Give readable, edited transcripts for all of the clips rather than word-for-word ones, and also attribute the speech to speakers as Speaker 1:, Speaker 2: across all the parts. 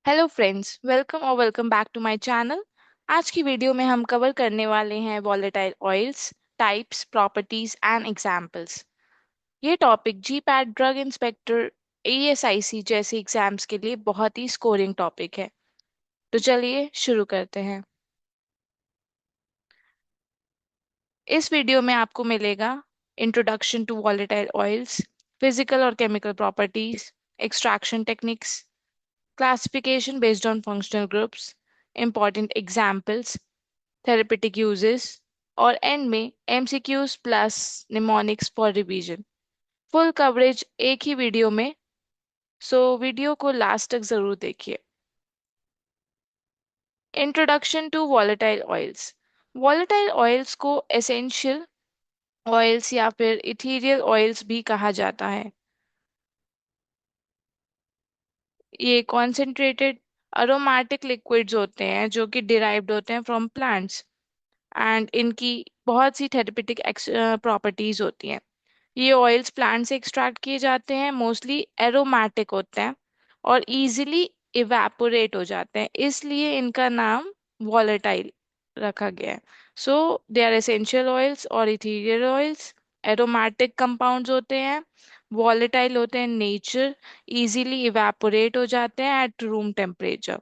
Speaker 1: Hello friends, welcome back to my channel. आज की video में हम कवर करने वाले हैं volatile oils, types, properties and examples. ये topic GPAT, drug inspector, ASIC जैसे एग्जाम्स के लिए बहुत ही स्कोरिंग टॉपिक है। तो चलिए शुरू करते हैं। इस वीडियो में आपको मिलेगा introduction to volatile oils, physical और chemical properties, extraction techniques, classification based on functional groups, important examples, therapeutic uses, और एंड में MCQs plus mnemonics for revision. Full coverage एक ही वीडियो में, सो वीडियो को लास्ट तक जरूर देखिए। Introduction to volatile oils. Volatile oils को essential oils या फिर इथीरियल ऑयल्स भी कहा जाता है। ये कॉन्सेंट्रेटेड अरोमेटिक लिक्विड्स होते हैं जो कि डिराइव्ड होते हैं फ्रॉम प्लांट्स एंड इनकी बहुत सी थेरेपेटिक प्रॉपर्टीज होती हैं। ये ऑयल्स प्लांट से एक्सट्रैक्ट किए जाते हैं, मोस्टली एरोमेटिक होते हैं और इजीली इवेपोरेट हो जाते हैं, इसलिए इनका नाम वॉलेटाइल रखा गया है। सो दे आर एसेंशियल ऑयल्स और इथीरियल ऑयल्स। एरोमेटिक कंपाउंड्स होते हैं, वॉलेटाइल होते हैं नेचर, इजीली इवेपोरेट हो जाते हैं एट रूम टेम्परेचर।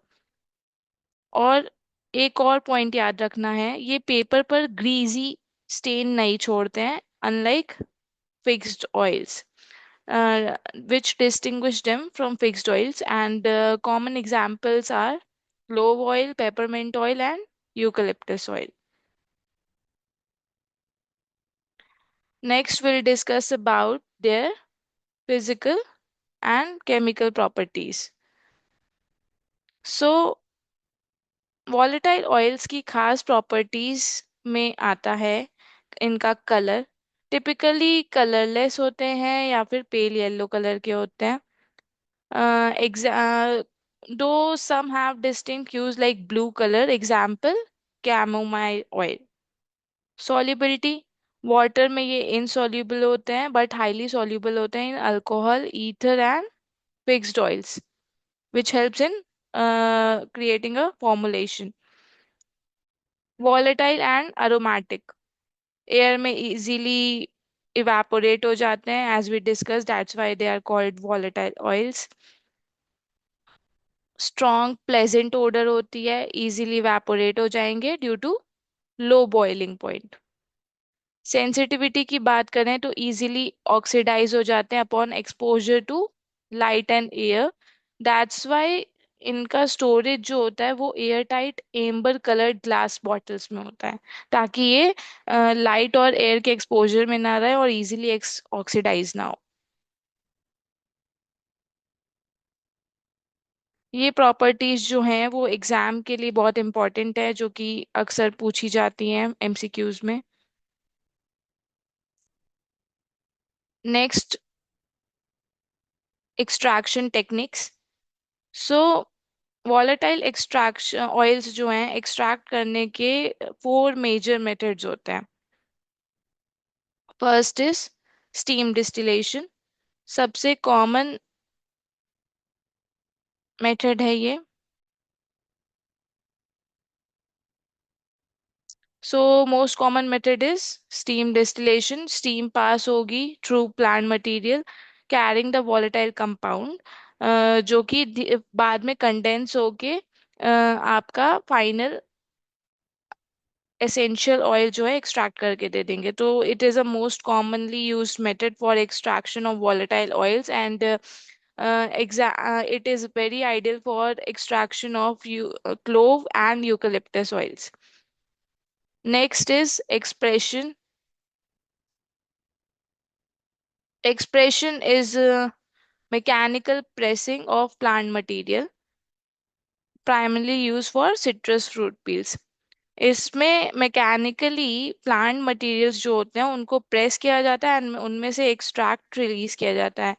Speaker 1: और एक और पॉइंट याद रखना है, ये पेपर पर ग्रीजी स्टेन नहीं छोड़ते हैं, unlike fixed oils, which distinguish them from fixed oils. And common examples are clove oil, peppermint oil, and eucalyptus oil. Next, we'll discuss about their physical and chemical properties. So, volatile oils की खास properties में आता है इनका colour. Typically colourless होते हैं या फिर पेल येलो कलर के होते हैं। Though some have distinct hues like blue color, example chamomile oil. Solubility, water में ये insoluble होते हैं but highly soluble होते हैं in alcohol, ether and fixed oils, which helps in creating a formulation. Volatile and aromatic, air में easily evaporate हो जाते हैं, as we discussed, that's why they are called volatile oils. Strong pleasant odour होती है, easily evaporate हो जाएंगे due to low boiling point. Sensitivity की बात करें तो इजीली ऑक्सीडाइज हो जाते हैं upon exposure to light and air. That's why इनका स्टोरेज जो होता है वो air tight amber coloured glass bottles में होता है, ताकि ये लाइट और एयर के एक्सपोजर में ना रहे और इजीली ऑक्सीडाइज ना हो। ये प्रॉपर्टीज जो हैं वो एग्जाम के लिए बहुत इंपॉर्टेंट है, जो कि अक्सर पूछी जाती हैं एमसीक्यूज में। Next, extraction techniques. So volatile extraction oils जो हैं एक्सट्रैक्ट करने के 4 मेजर मेथड्स होते हैं। फर्स्ट इज स्टीम डिस्टिलेशन, सबसे कॉमन मेथड है ये। So most common method is steam distillation. Steam pass होगी through plant material carrying the volatile compound, जो कि बाद में कंडेंस होके आपका फाइनल एसेंशियल ऑयल जो है एक्सट्रैक्ट करके दे देंगे। तो it is a most commonly used method for extraction of volatile oils and it is very ideal for extraction of clove and eucalyptus oils. Next is expression. Expression is mechanical pressing of plant material, primarily used for citrus fruit peels. इसमें mechanically plant materials जो होते हैं उनको press किया जाता है and उनमें से एक्सट्रैक्ट रिलीज किया जाता है।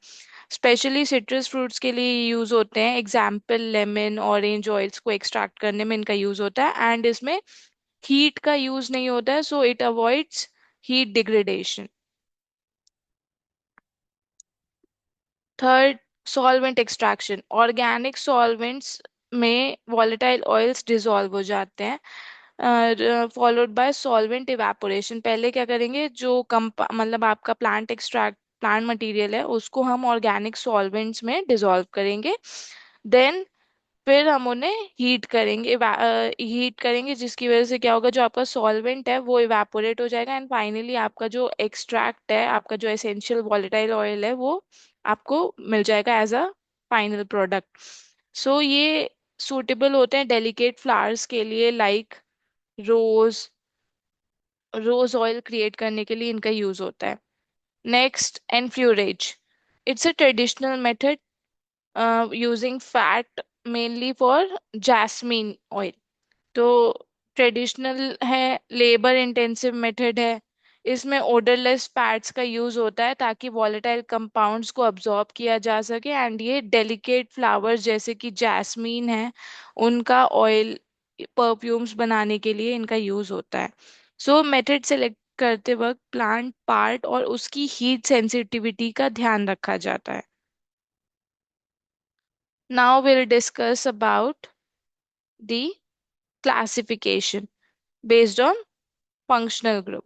Speaker 1: स्पेशली सिट्रस फ्रूट्स के लिए यूज होते हैं, एग्जाम्पल लेमन, ऑरेंज ऑयल्स को एक्सट्रैक्ट करने में इनका यूज होता है एंड इसमें हीट का यूज नहीं होता है, so it avoids heat degradation. Third, solvent extraction. Organic solvents में वॉलेटाइल ऑयल्स डिसॉल्व हो जाते हैं, फॉलोड बाय सॉल्वेंट इवेपोरेशन। पहले क्या करेंगे, जो मतलब आपका प्लांट मटेरियल है उसको हम ऑर्गेनिक सॉल्वेंट्स में डिसॉल्व करेंगे। देन फिर हम उन्हें हीट करेंगे, जिसकी वजह से क्या होगा, जो आपका सॉल्वेंट है वो इवेपोरेट हो जाएगा, एंड फाइनली आपका जो एक्सट्रैक्ट है, आपका जो एसेंशियल वॉलेटाइल ऑयल है, वो आपको मिल जाएगा as a final product. So ये सूटेबल होते हैं डेलिकेट फ्लावर्स के लिए, like rose. Rose oil create करने के लिए इनका यूज होता है। Next, enfleurage. It's a traditional method using fat mainly for jasmine oil। तो ट्रेडिशनल है, लेबर इंटेंसिव मेथड है। इसमें ओडरलेस फैट्स का यूज होता है ताकि वॉलेटाइल कंपाउंड्स को अब्जॉर्ब किया जा सके, एंड ये डेलिकेट फ्लावर्स जैसे कि जैस्मीन है, उनका ऑयल परफ्यूम्स बनाने के लिए इनका यूज होता है। सो मेथड सेलेक्ट करते वक्त प्लांट पार्ट और उसकी हीट सेंसिटिविटी का ध्यान रखा जाता है। Now we'll discuss about the classification based on functional group.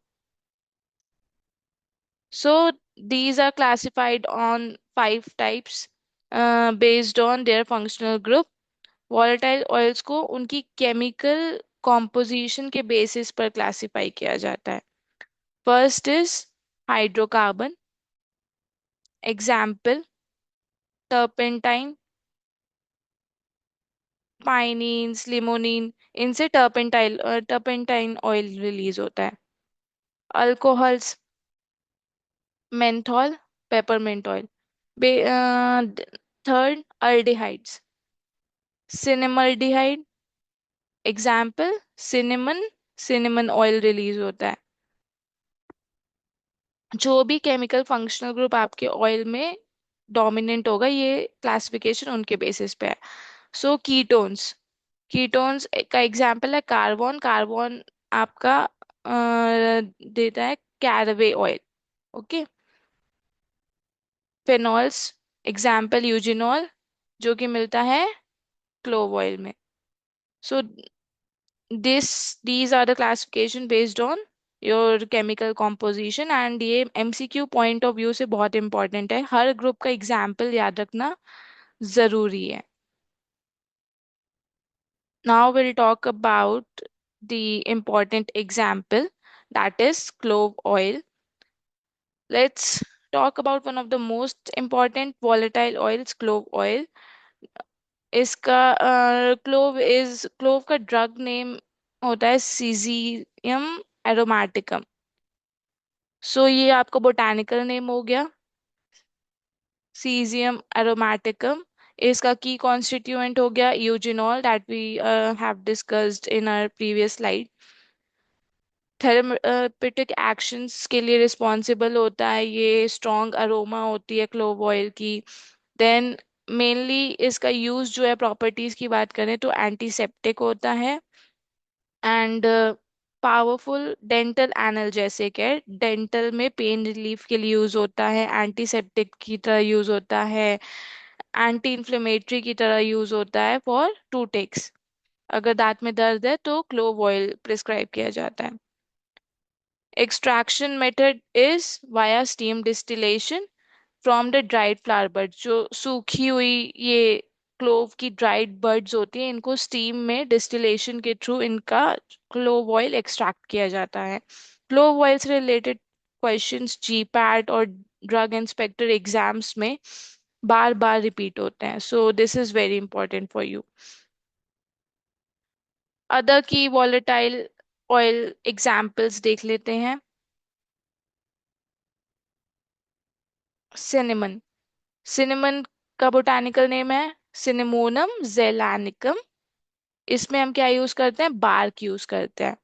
Speaker 1: So these are classified on five types based on their functional group. Volatile oils को उनकी chemical composition के basis पर classify किया जाता है। First is hydrocarbon, example turpentine, pinenes, limonene, इनसे turpentine oil release होता है। Alcohols, menthol, peppermint oil. Third, aldehydes, cinnamaldehyde, example cinnamon, cinnamon oil release होता है। जो भी केमिकल फंक्शनल ग्रुप आपके ऑयल में डोमिनेंट होगा, ये क्लासिफिकेशन उनके बेसिस पे है। सो कीटोन्स, कीटोन्स का एग्जाम्पल है कार्बन। कार्बन आपका देता है caraway oil. Okay. Phenols, example eugenol, जो कि मिलता है क्लोव ऑयल में। So these are the classification based on your chemical composition, and ये एमसीक्यू पॉइंट ऑफ व्यू से बहुत इंपॉर्टेंट है, हर ग्रुप का एग्जाम्पल याद रखना जरूरी है। Now we'll talk about the important example, that is clove oil. Let's talk about one of the most important volatile oils, clove oil। इसका क्लोव का ड्रग नेम होता है सीजियम एरोमेटिकम। सो ये आपका बोटानिकल नेम हो गया, सीजियम एरोमेटिकम। इसका की कॉन्स्टिट्यूएंट हो गया eugenol, that we have discussed in our previous slide. Therapeutic actions के लिए रिस्पॉन्सिबल होता है, ये स्ट्रॉन्ग अरोमा होती है क्लोव ऑयल की। देन मेनली इसका यूज जो है, प्रॉपर्टीज की बात करें तो एंटीसेप्टिक होता है, एंड पावरफुल डेंटल एनाल्जेसिक है, डेंटल में पेन रिलीफ के लिए यूज होता है, एंटीसेप्टिक की तरह यूज होता है, एंटी इन्फ्लेमेटरी की तरह यूज होता है फॉर टूटेक्स। अगर दांत में दर्द है तो क्लोव ऑयल प्रिस्क्राइब किया जाता है। Extraction method is via steam distillation from the dried flower bud. जो सूखी हुई ये क्लोव की ड्राइड बर्ड्स होती हैं, इनको स्टीम में डिस्टिलेशन के थ्रू इनका क्लोव ऑयल एक्सट्रैक्ट किया जाता है। क्लोव ऑयल से रिलेटेड क्वेश्चंस जीपैट और ड्रग इंस्पेक्टर एग्जाम्स में बार बार रिपीट होते हैं, so this is very important for you. Other की वॉलेटाइल ऑयल एग्जाम्पल्स देख लेते हैं। सिनेमन, सिनेमन का बोटानिकल नेम है सिनेमोनम जेलानिकम। इसमें हम क्या यूज करते हैं, बार्क यूज करते हैं।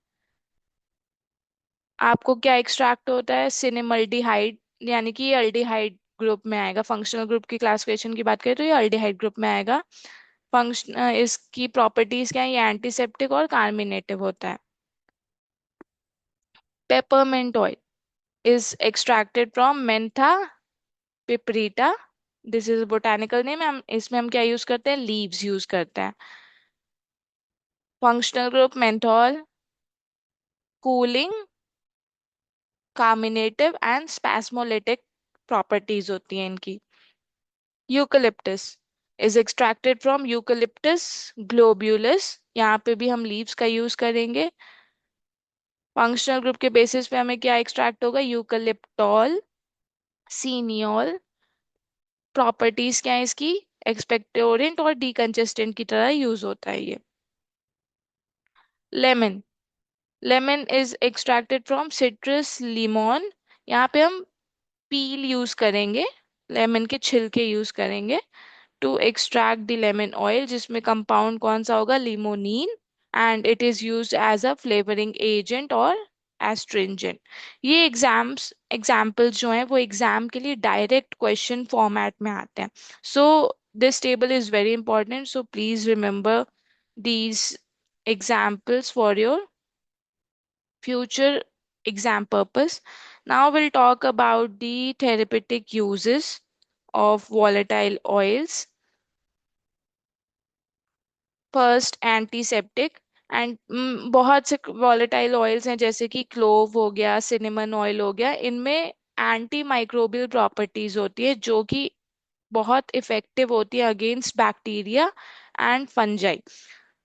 Speaker 1: आपको क्या एक्सट्रैक्ट होता है, सिनेमल्डिहाइड, यानी कि ये अल्डिहाइड ग्रुप में आएगा। फंक्शनल ग्रुप की क्लासिफिकेशन की बात करें तो ये अल्डिहाइड ग्रुप में आएगा। फंक्शन इसकी प्रॉपर्टीज क्या है, ये एंटीसेप्टिक और कार्मिनेटिव होता है। Peppermint oil is extracted from Mentha piperita. This is botanical name. हम इसमें हम क्या यूज करते हैं, लीव्स यूज करते हैं। Functional group menthol, cooling, carminative and spasmolytic properties होती हैं इनकी। Eucalyptus is extracted from Eucalyptus globulus, यहाँ पे भी हम लीव्स का यूज करेंगे। फंक्शनल ग्रुप के बेसिस पे हमें क्या एक्सट्रैक्ट होगा, यूकलिप्टॉल, सीनियोल। प्रॉपर्टीज क्या है इसकी, एक्सपेक्टोरेंट और डीकंजेस्टेंट की तरह यूज होता है ये। Lemon, lemon is extracted from Citrus limon, यहाँ पे हम पील यूज करेंगे, लेमन के छिलके यूज करेंगे to extract the lemon oil, जिसमें कंपाउंड कौन सा होगा, limonene, and it is used as a flavouring agent और एस्ट्रिंजेंट। ये एग्जाम्पल्स जो हैं वो एग्जाम के लिए डायरेक्ट क्वेश्चन फॉर्मेट में आते हैं। So this table is very important, so please remember these examples for your future exam purpose. Now we'll talk about the therapeutic uses of volatile oils. First antiseptic, and बहुत से volatile oils हैं जैसे कि clove हो गया, cinnamon oil हो गया, इनमें एंटी माइक्रोबियल प्रॉपर्टीज होती है जो कि बहुत इफेक्टिव होती है against bacteria and fungi.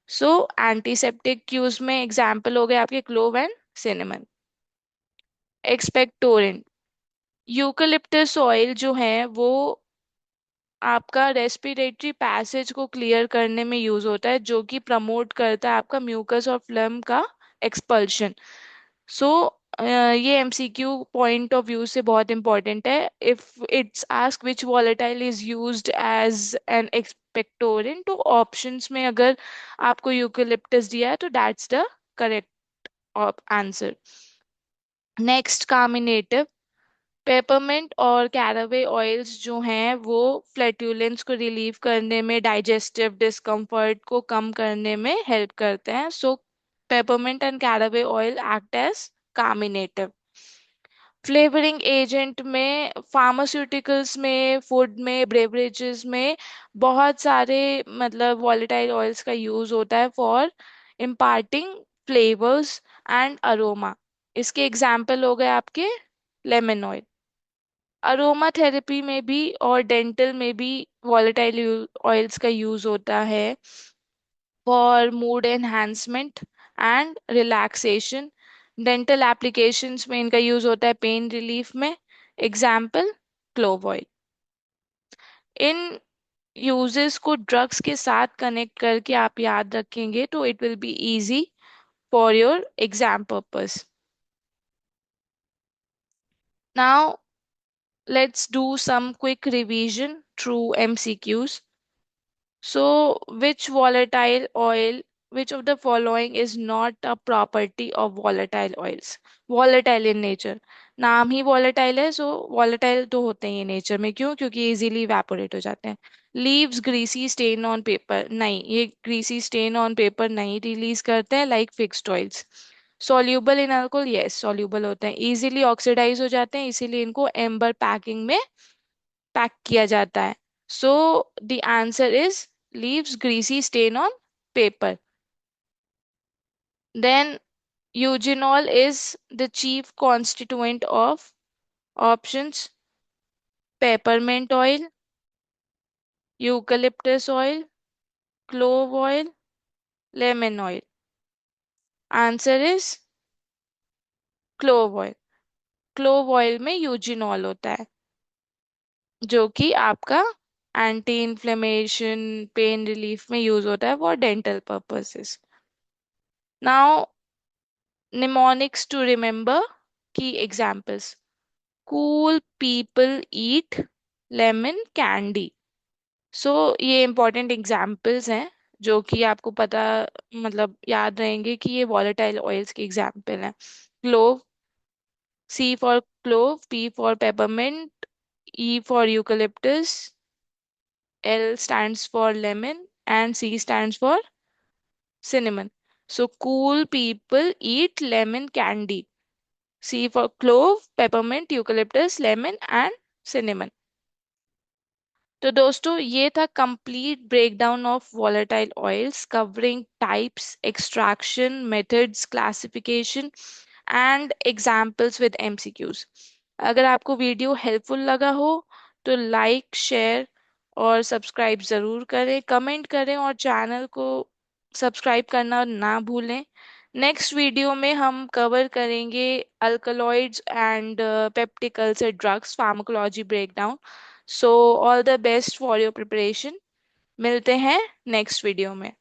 Speaker 1: So antiseptic use में एग्जाम्पल हो गए आपके clove and cinnamon. Expectorant, eucalyptus oil जो है वो आपका रेस्पिरेटरी पैसेज को क्लियर करने में यूज होता है, जो कि प्रमोट करता है आपका म्यूकस और फ्लम का एक्सपल्शन। सो ये एमसीक्यू पॉइंट ऑफ व्यू से बहुत इंपॉर्टेंट है। If it's ask which volatile is used as an expectorant, तो ऑप्शंस में अगर आपको यूकलिप्टस दिया है तो that's the correct answer. Next, carminative, peppermint और कैरावे ऑयल्स जो हैं वो फ्लैटुलेंस को रिलीव करने में, डाइजेस्टिव डिस्कम्फर्ट को कम करने में हेल्प करते हैं। So peppermint and caraway oil act as carminative. Flavouring agent में, फार्मास्यूटिकल्स में, फूड में, ब्रेवरेजेस में बहुत सारे मतलब वॉलेटाइल ऑयल्स का यूज होता है for imparting flavours and aroma. इसके एग्जाम्पल हो गए आपके लेमन ऑयल। अरोमा थेरेपी में भी और डेंटल में भी वॉलेटाइल ऑयल्स का यूज होता है for mood enhancement and relaxation. Dental applications में इनका यूज होता है पेन रिलीफ में। Example, clove oil. इन यूजेस को ड्रग्स के साथ कनेक्ट करके आप याद रखेंगे तो it will be easy for your exam purpose. Now let's do some quick revision through MCQs. So, which of the following is not a property of volatile oils? Volatile in nature. नाम ही volatile है, so volatile तो होते हैं ये nature में, क्यों, क्योंकि easily evaporate हो जाते हैं। Leaves greasy stain on paper, नहीं, ये greasy stain on paper नहीं रिलीज करते हैं like fixed oils। soluble in alcohol, yes soluble होते हैं, easily oxidize हो जाते हैं, इसीलिए इनको एम्बर पैकिंग में पैक किया जाता है। So the answer is leaves greasy stain on paper. Then eugenol is the chief constituent of options, peppermint oil, eucalyptus oil, clove oil, lemon oil. Answer is clove oil. Clove oil में eugenol होता है जो कि आपका anti inflammation, pain relief में use होता है for dental purposes. Now mnemonics to remember, key examples. Cool people eat lemon candy. सो ये इंपॉर्टेंट एग्जाम्पल्स हैं जो कि आपको पता मतलब याद रहेंगे कि ये वॉलेटाइल ऑयल्स के एग्जाम्पल हैं। Clove, C for clove, P for peppermint, E for eucalyptus, L stands for lemon, and C stands for cinnamon. So cool people eat lemon candy. C for clove, peppermint, eucalyptus, lemon and cinnamon. तो दोस्तों ये था complete breakdown of volatile oils covering types, extraction methods, classification and examples with MCQs. अगर आपको video helpful लगा हो तो like, share और सब्सक्राइब ज़रूर करें, कमेंट करें और चैनल को सब्सक्राइब करना ना भूलें। नेक्स्ट वीडियो में हम कवर करेंगे alkaloids and peptic ulcer drugs pharmacology breakdown. So all the best for your preparation. मिलते हैं नेक्स्ट वीडियो में।